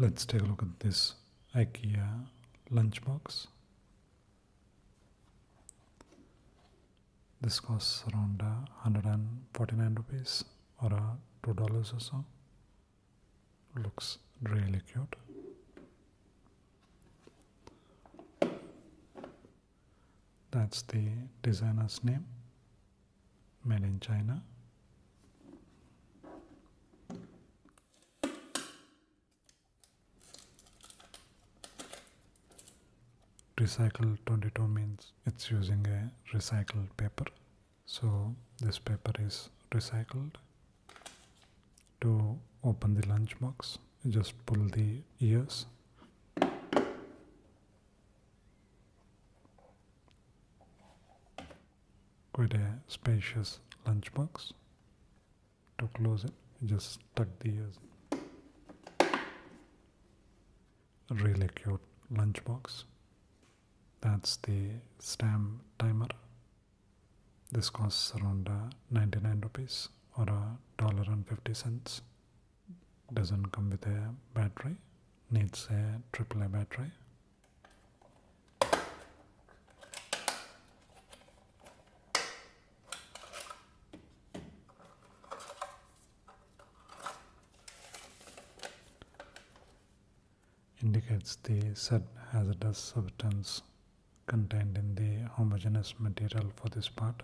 Let's take a look at this IKEA Lunch Box. This costs around 149 rupees or $2 or so. Looks really cute. That's the designer's name, made in China. Recycle 22 means it's using a recycled paper. So this paper is recycled. To open the lunch box, you just pull the ears. Quite a spacious lunch box. To close it, you just tuck the ears. A really cute lunch box. That's the Stam Timer. This costs around 99 rupees or $1.50. Doesn't come with a battery, needs a AAA battery. Indicates the said hazardous substance contained in the homogeneous material for this part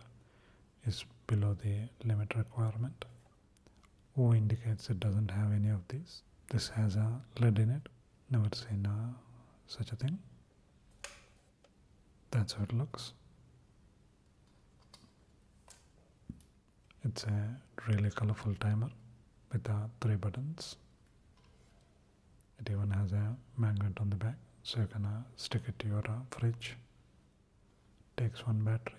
is below the limit requirement. O indicates it doesn't have any of these. This has a lid in it. Never seen such a thing. That's how it looks. It's a really colorful timer with 3 buttons. It even has a magnet on the back, so you can stick it to your fridge. Takes 1 battery.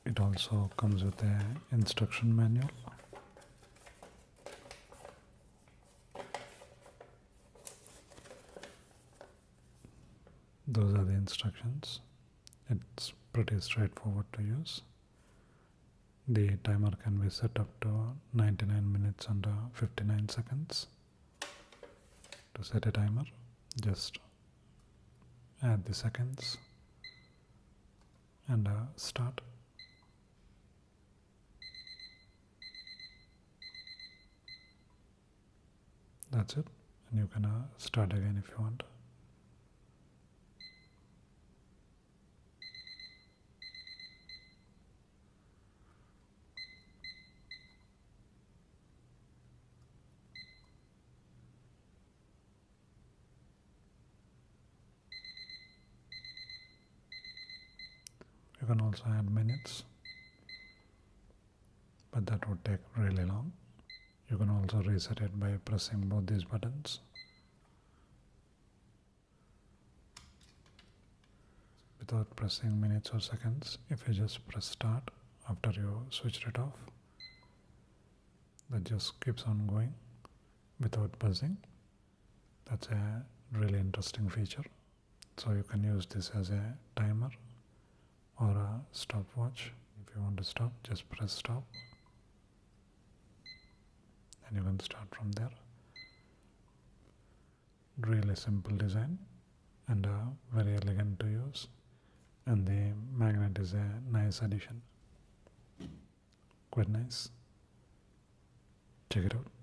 It also comes with an instruction manual. Those are the instructions. It's pretty straightforward to use. The timer can be set up to 99 minutes and 59 seconds. To set a timer, just add the seconds and start. That's it, and you can start again if you want. You can also add minutes, but that would take really long. You can also reset it by pressing both these buttons. Without pressing minutes or seconds, if you just press start after you switched it off, that just keeps on going without buzzing. That's a really interesting feature. So you can use this as a timer or a stopwatch. If you want to stop, just press stop and you can start from there. Really simple design and very elegant to use, and the magnet is a nice addition. Quite nice. Check it out.